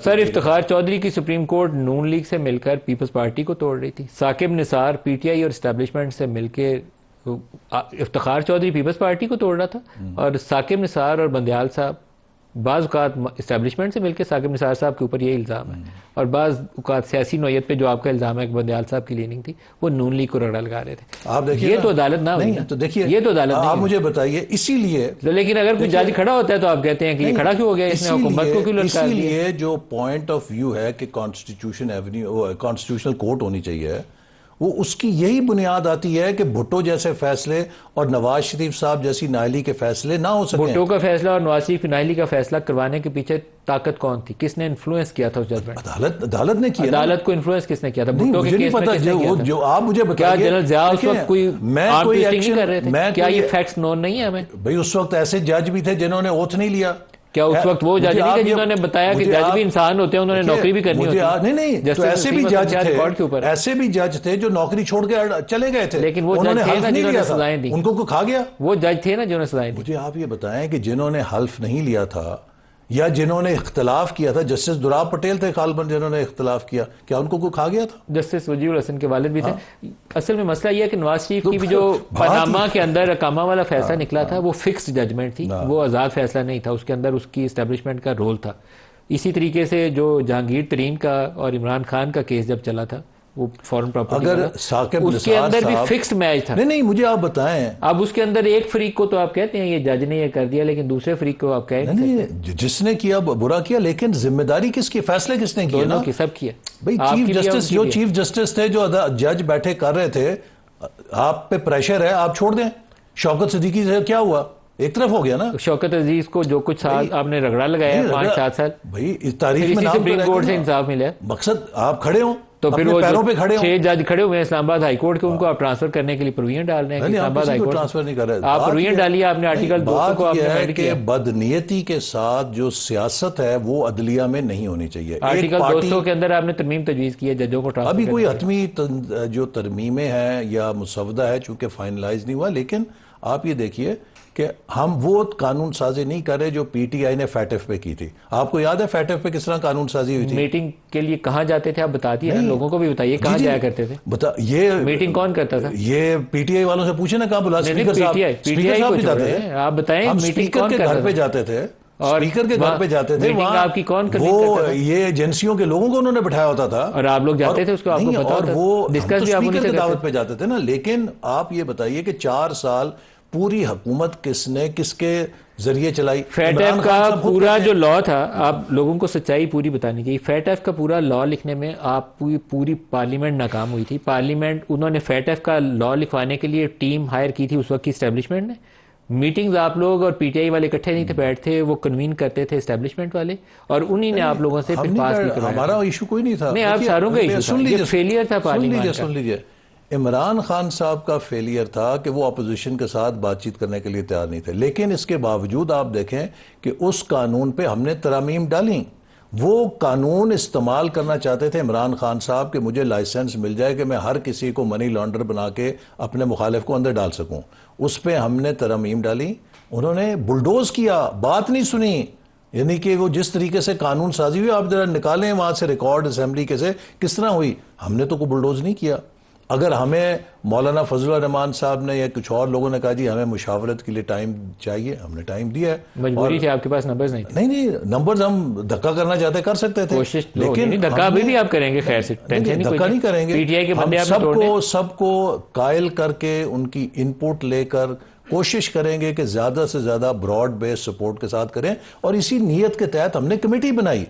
سر افتخار چودھری کی supreme court نون league سے مل کر پیپلز پارٹی کو توڑ رہی تھی. Saqib Nisar P T I اور اسٹیبلشمنٹ سے مل کے افتخار چودھری پیپلز پارٹی کو توڑ رہا تھا, اور ثاقب نثار اور بندیال صاحب بعض اوقات اسٹیبلشمنٹ سے مل کے ثاقب نثار صاحب کے اوپر یہ الزام ہے, اور بعض اوقات سیاسی نوعیت پہ جو آپ کا الزام ہے کہ بندیال صاحب کی لیننگ تھی, وہ نون لیگ کو رگڑا لگا رہے تھے. آپ دیکھیے یہ تو عدالت نہ ہوئی. تو دیکھیے یہ تو عدالت آپ مجھے بتائیے, اسی لیے لیکن اگر کوئی جج کھڑا ہوتا ہے تو آپ کہتے ہیں کہ یہ کھڑا کیوں ہو گیا, اس نے حکومت کو کیوں للکار دیا. اسی لیے جو پوائنٹ آف ویو ہے کہ کانسٹیٹیوشنل کورٹ ہونی چاہیے, وہ اس کی یہی بنیاد آتی ہے کہ بھٹو جیسے فیصلے اور نواز شریف صاحب جیسی نااہلی کے فیصلے نہ ہو سکیں. بھٹو کا فیصلہ اور نواز شریف کی نااہلی کا فیصلہ کروانے کے پیچھے طاقت کون تھی, کس نے انفلوئنس کیا تھا اس ججمنٹ؟ عدالت نے کیا. عدالت کو انفلوئنس کس نے کیا تھا؟ بھٹو کے کیس میں کس نے کیا تھا؟ جو آپ مجھے بتائیے, کیا جنرل ضیاء اس وقت کوئی آرم ٹوئسٹنگ نہیں کر رہے تھے؟ کیا یہ فیکٹس نون نہیں ہے ہمیں؟ بھئی اس وقت ایسے جج بھی تھے جنہوں نے اوتھ نہیں لیا. کیا اس وقت وہ جج نہیں تھے جنہوں نے بتایا کہ جج بھی انسان ہوتے ہیں, انہوں نے نوکری بھی کرنی ہوتی ہے؟ نہیں, تو ایسے بھی جج تھے, ایسے بھی جج تھے جو نوکری چھوڑ کے چلے گئے تھے, لیکن وہ جج تھے نا جنہوں نے سزائیں دی. ان کو کھا گیا. وہ جج تھے نا جنہوں نے سزائیں دی. مجھے آپ یہ بتائیں کہ جنہوں نے حلف نہیں لیا تھا یا جنہوں نے اختلاف کیا تھا, جسٹس دراب پٹیل تھے غالباً جنہوں نے اختلاف کیا, کیا ان کو کھا گیا تھا؟ جسٹس وجیہ الحسن کے والد بھی تھے. اصل میں مسئلہ یہ ہے کہ نواز شریف کی بھی جو پاناما کے اندر اقامہ والا فیصلہ نکلا تھا وہ فکسڈ ججمنٹ تھی, وہ آزاد فیصلہ نہیں تھا. اس کے اندر اس کی اسٹیبلشمنٹ کا رول تھا. اسی طریقے سے جو جہانگیر ترین کا اور عمران خان کا کیس جب چلا تھا, وہ فورن پراپرٹی, اگر ثاقب اس کے اندر بھی فکسڈ میچ تھا. نہیں مجھے آپ بتائیں, اب اس کے اندر ایک فریق کو تو آپ کہتے ہیں یہ جج نے یہ کر دیا, لیکن دوسرے فریق کو آپ کہہ نہیں, جس نے کیا برا کیا, لیکن ذمہ داری کس کی, فیصلے کس نے کیے؟ دونوں کی, سب کیا. بھئی چیف جسٹس تھے, جو جج بیٹھے کر رہے تھے, آپ پہ پریشر ہے, آپ چھوڑ دیں. شوکت صدیقی سے کیا ہوا, ایک طرف ہو گیا نا. شوکت عزیز کو جو کچھ سال آپ نے رگڑا لگایا 5-7 سال, بھئی اس تاریخ میں سپریم کورٹ سے انصاف ملا. مقصد آپ کھڑے ہوں تو پھر وہ پیروں پہ کھڑے ہوں. 6 جج کھڑے ہوئے ہیں اسلام آباد ہائی کورٹ کے, ان کو آپ ٹرانسفر کرنے کے لیے پروویژن ڈال رہے ہیں. اسلام آباد ہائی کورٹ ٹرانسفر نہیں کر رہے, آپ پروویژن ڈالیے, آپ نے آرٹیکل 200 کو آپ نے ایڈ کیا. بدنیتی کے ساتھ جو سیاست ہے وہ عدلیہ میں نہیں ہونی چاہیے. آرٹیکل 200 کے اندر آپ نے ترمیم تجویز کی ہے ججوں کو ٹرانسفر. ابھی کوئی حتمی جو ترمیمیں ہیں یا مسودہ ہے چونکہ فائنلائز نہیں ہوا, لیکن آپ یہ دیکھیے کہ ہم وہ قانون سازی نہیں کر رہے جو پی ٹی آئی نے فیٹف پہ کی تھی. آپ کو یاد ہے فیٹف پہ کس طرح قانون سازی ہوئی تھی؟ میٹنگ کے لیے کہاں جاتے تھے آپ بتا دیے, لوگوں کو بھی بتائیے کہاں جایا کرتے تھے. یہ میٹنگ کون کرتا تھا؟ یہ پی ٹی آئی والوں سے پوچھیں نا, کہاں بلا اسپیکر صاحب بھی جاتے تھے. آپ بتائیں میٹنگ کون کے گھر پہ جاتے تھے, اسپیکر کے گھر پہ جاتے تھے. آپ کی کون وہ یہ ایجنسیوں کے لوگوں کو انہوں نے بٹھایا ہوتا تھا, اور آپ لوگ جاتے تھے, اس کو آپ کو پتا ہوتا, وہ ڈسکس بھی آپ اسپیکر کی دعوت پہ جاتے تھے نا. لیکن آپ یہ بتائیے کہ 4 سال پوری حکومت کس نے کس کے ذریعے چلائی؟ فیٹ ایف کا پورا جو لا تھا, آپ لوگوں کو سچائی پوری بتانی چاہیے. فیٹ ایف کا پورا لا لکھنے میں آپ پوری پارلیمنٹ ناکام ہوئی تھی. پارلیمنٹ, انہوں نے فیٹ ایف کا لا لکھوانے کے لیے ٹیم ہائر کی تھی اس وقت کی اسٹیبلشمنٹ نے. میٹنگز آپ لوگ اور پی ٹی آئی والے اکٹھے نہیں تھے بیٹھتے, وہ کنوین کرتے تھے اسٹیبلشمنٹ والے, اور انہی نے آپ لوگوں سے پھر پاس بھی کروایا. ہمارا ایشو کوئی نہیں تھا. نہیں, آپ ساروں کا ایشو تھا, یہ فیلئر تھا پارلیمنٹ کا. سن لیجئے, عمران خان صاحب کا فیلئر تھا کہ وہ اپوزیشن کے ساتھ بات چیت کرنے کے لیے تیار نہیں تھے, لیکن اس کے باوجود آپ دیکھیں کہ اس قانون پہ ہم نے ترامیم ڈالیں. وہ قانون استعمال کرنا چاہتے تھے عمران خان صاحب کہ مجھے لائسنس مل جائے کہ میں ہر کسی کو منی لانڈر بنا کے اپنے مخالف کو اندر ڈال سکوں. اس پہ ہم نے ترامیم ڈالی, انہوں نے بلڈوز کیا, بات نہیں سنی. یعنی کہ وہ جس طریقے سے قانون سازی ہوئی, آپ ذرا نکالیں وہاں سے ریکارڈ اسمبلی کے سے کس طرح ہوئی. ہم نے تو کوئی بلڈوز نہیں کیا. اگر ہمیں مولانا فضل الرحمان صاحب نے یا کچھ اور لوگوں نے کہا جی ہمیں مشاورت کے لیے ٹائم چاہیے, ہم نے ٹائم دیا ہے. مجبوری تھی, آپ کے پاس نمبرز نہیں تھے. نہیں, نمبرز ہم دھکا کرنا چاہتے کر سکتے تھے, لیکن دھکا ابھی بھی آپ کریں گے. خیر سے دھکا نہیں کریں گے. پی ٹی آئی کے بندے ہم سب کو قائل کر کے ان کی ان پٹ لے کر کوشش کریں گے کہ زیادہ سے زیادہ براڈ بیس سپورٹ کے ساتھ کریں, اور اسی نیت کے تحت ہم نے کمیٹی بنائی.